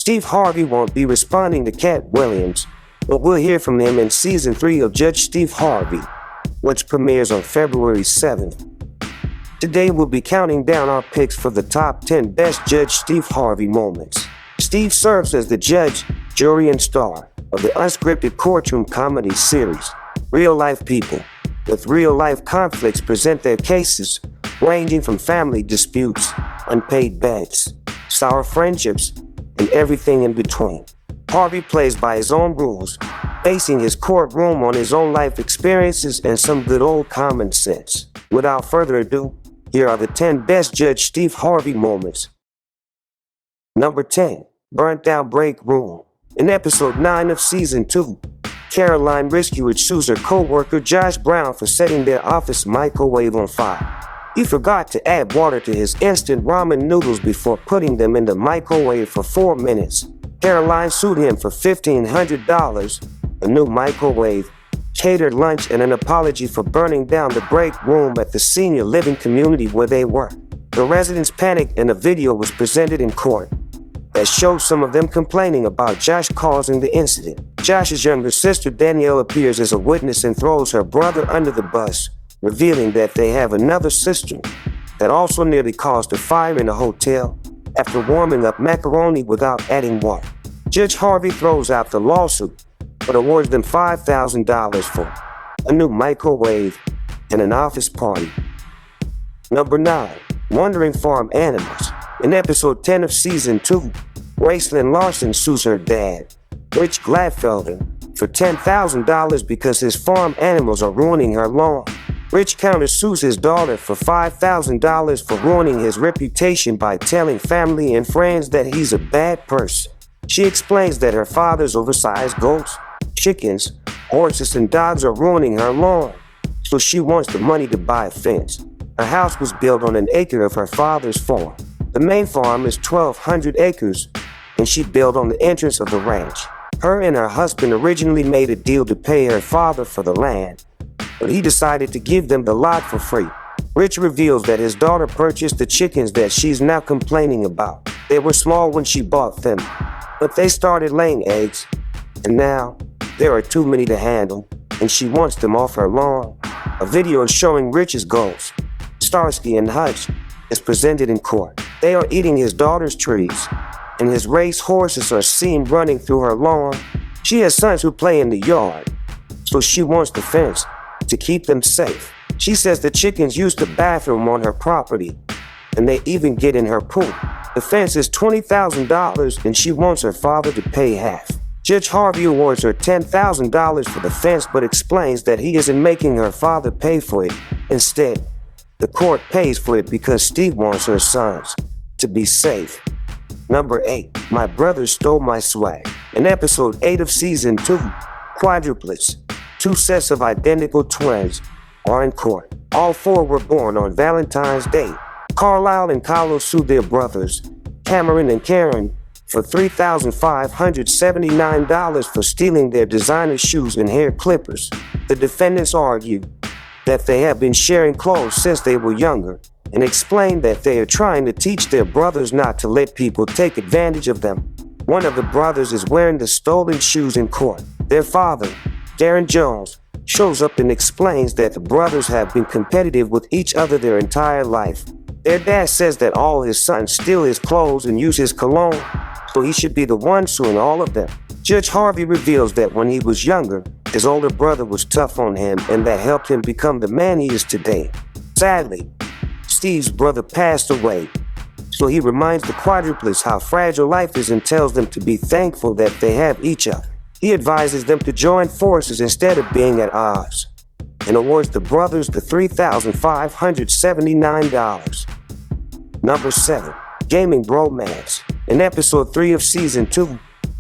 Steve Harvey won't be responding to Katt Williams, but we'll hear from him in Season 3 of Judge Steve Harvey, which premieres on February 7th. Today we'll be counting down our picks for the top 10 best Judge Steve Harvey moments. Steve serves as the judge, jury, and star of the unscripted courtroom comedy series. Real-life people with real-life conflicts present their cases, ranging from family disputes, unpaid debts, sour friendships, and everything in between. Harvey plays by his own rules, basing his courtroom on his own life experiences and some good old common sense. Without further ado, here are the 10 best Judge Steve Harvey moments. Number 10. Burnt down break room. In episode 9 of season 2, Caroline Rescuer sues her co-worker Josh Brown for setting their office microwave on fire. He forgot to add water to his instant ramen noodles before putting them in the microwave for 4 minutes. Caroline sued him for $1,500, a new microwave, catered lunch, and an apology for burning down the break room at the senior living community where they work. The residents panicked and a video was presented in court that showed some of them complaining about Josh causing the incident. Josh's younger sister Danielle appears as a witness and throws her brother under the bus, revealing that they have another sister that also nearly caused a fire in a hotel after warming up macaroni without adding water. Judge Harvey throws out the lawsuit, but awards them $5,000 for a new microwave and an office party. Number 9. Wandering farm animals. In episode 10 of season 2, Raceland Larson sues her dad, Rich Gladfelder, for $10,000 because his farm animals are ruining her lawn. Rich countersues his daughter for $5,000 for ruining his reputation by telling family and friends that he's a bad person. She explains that her father's oversized goats, chickens, horses, and dogs are ruining her lawn, so she wants the money to buy a fence. Her house was built on an acre of her father's farm. The main farm is 1,200 acres, and she built on the entrance of the ranch. Her and her husband originally made a deal to pay her father for the land, but he decided to give them the lot for free. Rich reveals that his daughter purchased the chickens that she's now complaining about. They were small when she bought them, but they started laying eggs, and now there are too many to handle, and she wants them off her lawn. A video showing Rich's goats, Starsky and Hutch, is presented in court. They are eating his daughter's trees, and his race horses are seen running through her lawn. She has sons who play in the yard, so she wants the fence to keep them safe. She says the chickens use the bathroom on her property, and they even get in her pool. The fence is $20,000, and she wants her father to pay half. Judge Harvey awards her $10,000 for the fence, but explains that he isn't making her father pay for it. Instead, the court pays for it because Steve wants her sons to be safe. Number 8. My brother stole my swag. In episode 8 of season 2, quadruplets, 2 sets of identical twins, are in court. All 4 were born on Valentine's Day. Carlisle and Carlos sued their brothers, Cameron and Karen, for $3,579 for stealing their designer shoes and hair clippers. The defendants argue that they have been sharing clothes since they were younger, and explain that they are trying to teach their brothers not to let people take advantage of them. One of the brothers is wearing the stolen shoes in court. Their father, Darren Jones, shows up and explains that the brothers have been competitive with each other their entire life. Their dad says that all his sons steal his clothes and use his cologne, so he should be the one suing all of them. Judge Harvey reveals that when he was younger, his older brother was tough on him, and that helped him become the man he is today. Sadly, Steve's brother passed away, so he reminds the quadruplets how fragile life is and tells them to be thankful that they have each other. He advises them to join forces instead of being at odds, and awards the brothers the $3,579. Number 7. Gaming bromance. In episode 3 of season 2,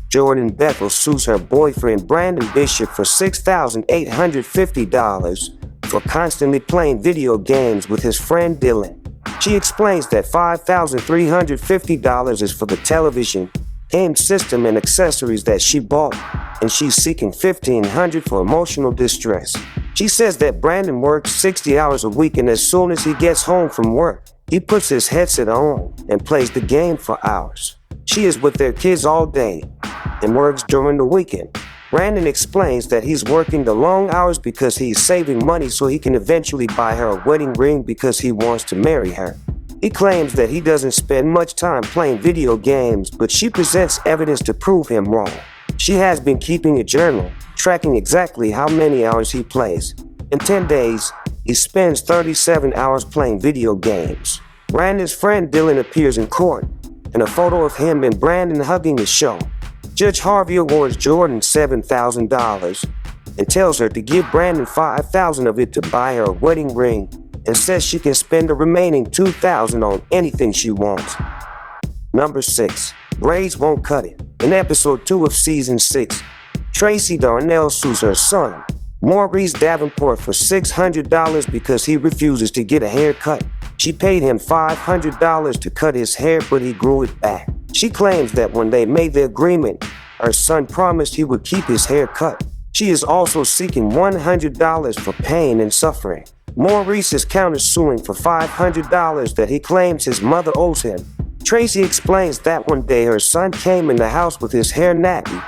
Jordan Bethel sues her boyfriend Brandon Bishop for $6,850 for constantly playing video games with his friend Dylan. She explains that $5,350 is for the television, game system, and accessories that she bought, and she's seeking $1,500 for emotional distress. She says that Brandon works 60 hours a week, and as soon as he gets home from work, He puts his headset on and plays the game for hours. She is with their kids all day and works during the weekend. Brandon explains that he's working the long hours because he's saving money so he can eventually buy her a wedding ring because he wants to marry her. He claims that he doesn't spend much time playing video games, but she presents evidence to prove him wrong. She has been keeping a journal, tracking exactly how many hours he plays. In 10 days, he spends 37 hours playing video games. Brandon's friend Dylan appears in court, and a photo of him and Brandon hugging is shown. Judge Harvey awards Jordan $7,000 and tells her to give Brandon $5,000 of it to buy her a wedding ring, and says she can spend the remaining $2,000 on anything she wants. Number 6. Braids won't cut it. In episode 2 of season 6, Tracy Darnell sues her son, Maurice Davenport, for $600 because he refuses to get a haircut. She paid him $500 to cut his hair, but he grew it back. She claims that when they made the agreement, her son promised he would keep his hair cut. She is also seeking $100 for pain and suffering. Maurice is countersuing for $500 that he claims his mother owes him. Tracy explains that one day her son came in the house with his hair nappy,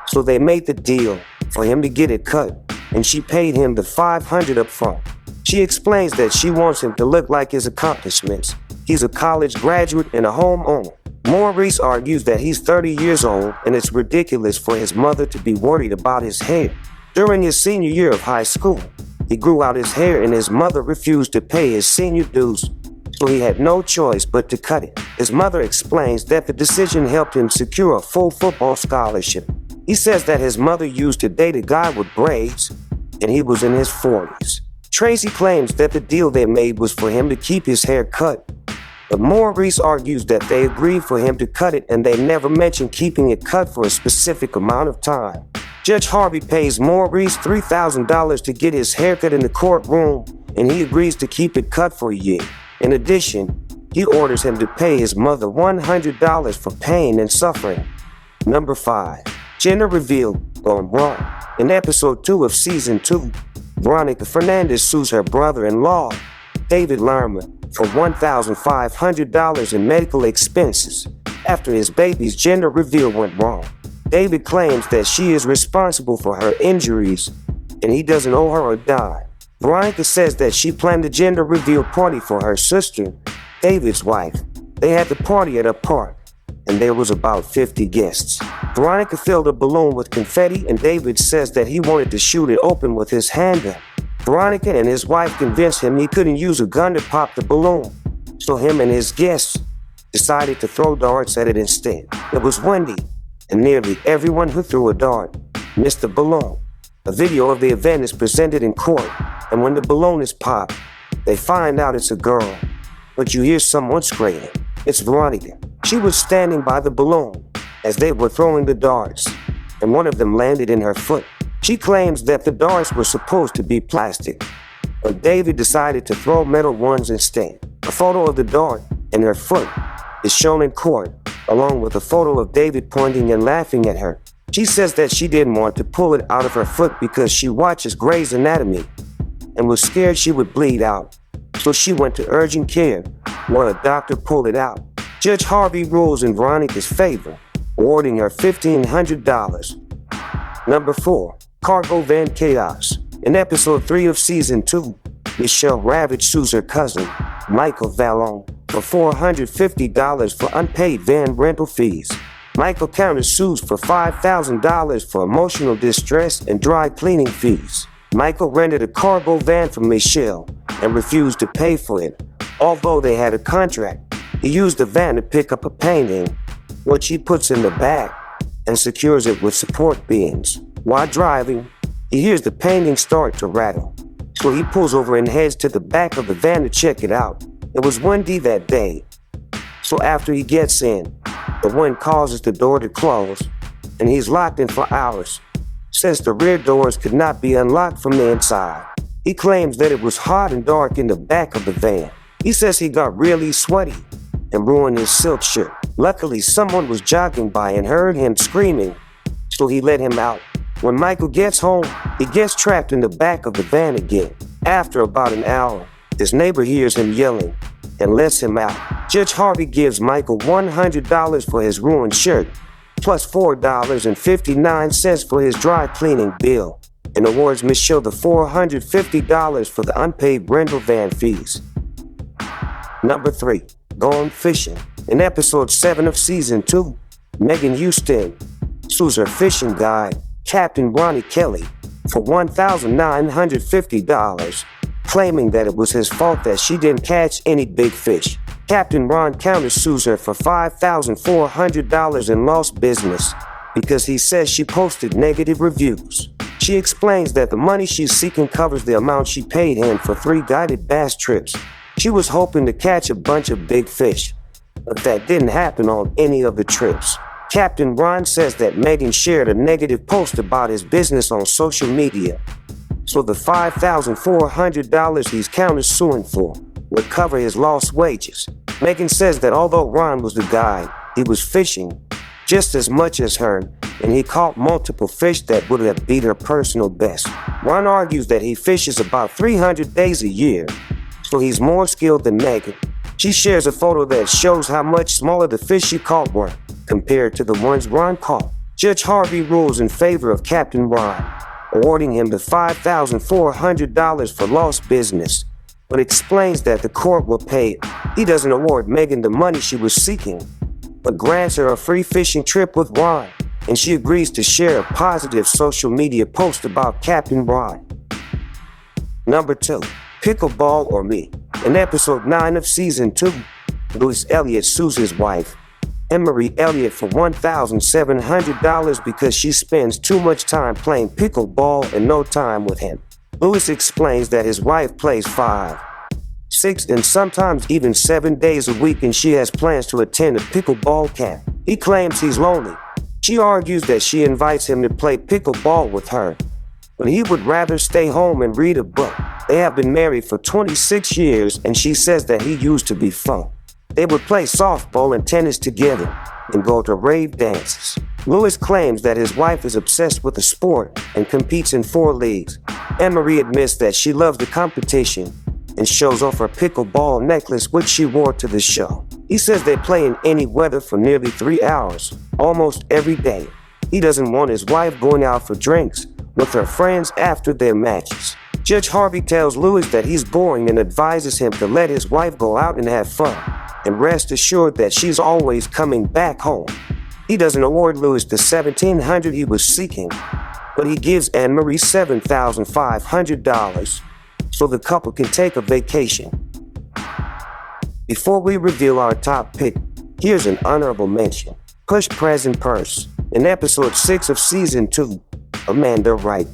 so they made the deal for him to get it cut, and she paid him the $500 up front. She explains that she wants him to look like his accomplishments. He's a college graduate and a homeowner. Maurice argues that he's 30 years old and it's ridiculous for his mother to be worried about his hair. During his senior year of high school, he grew out his hair and his mother refused to pay his senior dues, so he had no choice but to cut it. His mother explains that the decision helped him secure a full football scholarship. He says that his mother used to date a guy with braids, and he was in his 40s. Tracy claims that the deal they made was for him to keep his hair cut, but Maurice argues that they agreed for him to cut it and they never mentioned keeping it cut for a specific amount of time. Judge Harvey pays Maurice $3,000 to get his haircut in the courtroom, and he agrees to keep it cut for a year. In addition, he orders him to pay his mother $100 for pain and suffering. Number 5. Gender reveal gone wrong. In episode 2 of season 2, Veronica Fernandez sues her brother-in-law, David Lerman, for $1,500 in medical expenses after his baby's gender reveal went wrong. David claims that she is responsible for her injuries and he doesn't owe her a dime. Veronica says that she planned a gender reveal party for her sister, David's wife. They had the party at a park, and there was about 50 guests. Veronica filled a balloon with confetti, and David says that he wanted to shoot it open with his handgun. Veronica and his wife convinced him he couldn't use a gun to pop the balloon, so him and his guests decided to throw darts at it instead. It was windy, and nearly everyone who threw a dart missed the balloon. A video of the event is presented in court, and when the balloon is popped, they find out it's a girl, but you hear someone screaming. It's Veronica. She was standing by the balloon as they were throwing the darts, and one of them landed in her foot. She claims that the darts were supposed to be plastic, but David decided to throw metal ones instead. A photo of the dart in her foot is shown in court, along with a photo of David pointing and laughing at her. She says that she didn't want to pull it out of her foot because she watches Grey's Anatomy and was scared she would bleed out. So she went to urgent care, where a doctor pulled it out. Judge Harvey rules in Veronica's favor, awarding her $1,500. Number 4. Cargo Van Chaos. In episode 3 of season 2, Michelle Ravage sues her cousin, Michael Vallon, for $450 for unpaid van rental fees. Michael countersues for $5,000 for emotional distress and dry cleaning fees. Michael rented a cargo van from Michelle and refused to pay for it. Although they had a contract, he used the van to pick up a painting, which he puts in the back and secures it with support beams. While driving, he hears the painting start to rattle, so he pulls over and heads to the back of the van to check it out. It was windy that day, so after he gets in, the wind causes the door to close, and he's locked in for hours, since the rear doors could not be unlocked from the inside. He claims that it was hot and dark in the back of the van. He says he got really sweaty and ruined his silk shirt. Luckily, someone was jogging by and heard him screaming, so he let him out. When Michael gets home, he gets trapped in the back of the van again. After about an hour, his neighbor hears him yelling, and lets him out. Judge Harvey gives Michael $100 for his ruined shirt, plus $4.59 for his dry cleaning bill, and awards Michelle the $450 for the unpaid rental van fees. Number 3. Going fishing. In episode 7 of season 2, Megan Houston sues her fishing guide, Captain Ronnie Kelly, for $1,950, claiming that it was his fault that she didn't catch any big fish. Captain Ron countersues her for $5,400 in lost business because he says she posted negative reviews. She explains that the money she's seeking covers the amount she paid him for 3 guided bass trips. She was hoping to catch a bunch of big fish, but that didn't happen on any of the trips. Captain Ron says that Megan shared a negative post about his business on social media, so the $5,400 he's countersuing for would cover his lost wages. Megan says that although Ron was the guide, he was fishing just as much as her, and he caught multiple fish that would have beat her personal best. Ron argues that he fishes about 300 days a year, so he's more skilled than Megan. She shares a photo that shows how much smaller the fish she caught were compared to the ones Ron caught. Judge Harvey rules in favor of Captain Ron, awarding him the $5,400 for lost business, but explains that the court will pay. He doesn't award Megan the money she was seeking, but grants her a free fishing trip with Ron, and she agrees to share a positive social media post about Captain Ron. Number 2. Pickleball or Me. In episode 9 of season 2, Louis Elliott sues his wife, Emery Elliott, for $1,700 because she spends too much time playing pickleball and no time with him. Louis explains that his wife plays 5, 6, and sometimes even 7 days a week, and she has plans to attend a pickleball camp. He claims he's lonely. She argues that she invites him to play pickleball with her, but he would rather stay home and read a book. They have been married for 26 years, and she says that he used to be fun. They would play softball and tennis together and go to rave dances. Louis claims that his wife is obsessed with the sport and competes in 4 leagues. Emery admits that she loves the competition and shows off her pickleball necklace, which she wore to the show. He says they play in any weather for nearly 3 hours, almost every day. He doesn't want his wife going out for drinks with her friends after their matches. Judge Harvey tells Louis that he's boring and advises him to let his wife go out and have fun, and rest assured that she's always coming back home. He doesn't award Louis the $1,700 he was seeking, but he gives Anne-Marie $7,500 so the couple can take a vacation. Before we reveal our top pick, here's an honorable mention. Push Present Purse. In episode 6 of season 2, Amanda Wright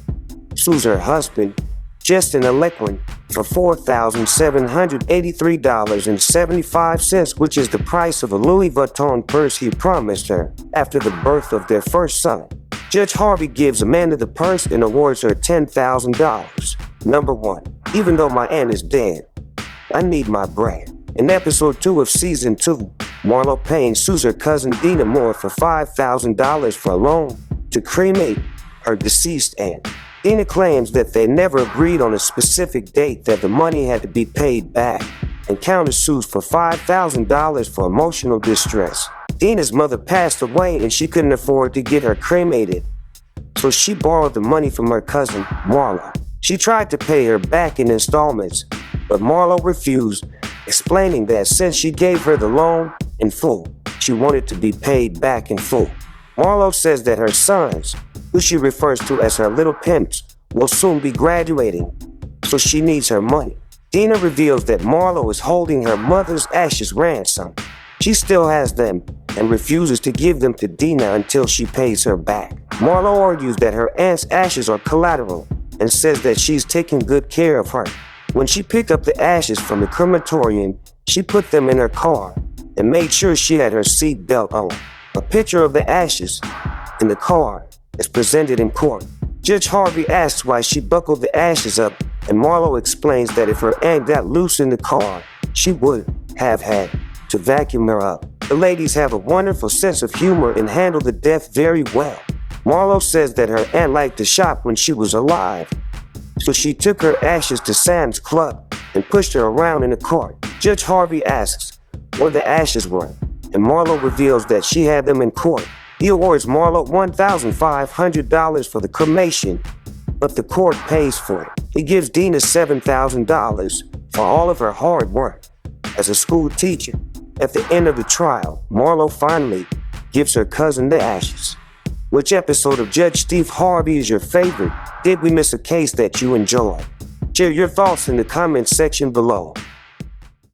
sues her husband, Justin Alequin, for $4,783.75, which is the price of a Louis Vuitton purse he promised her after the birth of their first son. Judge Harvey gives Amanda the purse and awards her $10,000. Number 1. Even though my aunt is dead, I need my bread. In episode 2 of season 2, Marlo Payne sues her cousin Dina Moore for $5,000 for a loan to cremate her deceased aunt. Dina claims that they never agreed on a specific date that the money had to be paid back, and countersues for $5,000 for emotional distress. Dina's mother passed away and she couldn't afford to get her cremated, so she borrowed the money from her cousin, Marlo. She tried to pay her back in installments, but Marlo refused, explaining that since she gave her the loan in full, she wanted to be paid back in full. Marlo says that her sons, who she refers to as her little pimps, will soon be graduating, so she needs her money. Dina reveals that Marlo is holding her mother's ashes ransom. She still has them and refuses to give them to Dina until she pays her back. Marlo argues that her aunt's ashes are collateral and says that she's taking good care of her. When she picked up the ashes from the crematorium, she put them in her car and made sure she had her seat belt on. A picture of the ashes in the car is presented in court. Judge Harvey asks why she buckled the ashes up, and Marlo explains that if her aunt got loose in the car, she would have had to vacuum her up. The ladies have a wonderful sense of humor and handle the death very well. Marlo says that her aunt liked to shop when she was alive, so she took her ashes to Sam's Club and pushed her around in the cart. Judge Harvey asks where the ashes were, and Marlo reveals that she had them in court. He awards Marlo $1,500 for the cremation, but the court pays for it. He gives Dina $7,000 for all of her hard work as a school teacher. At the end of the trial, Marlo finally gives her cousin the ashes. Which episode of Judge Steve Harvey is your favorite? Did we miss a case that you enjoyed? Share your thoughts in the comments section below.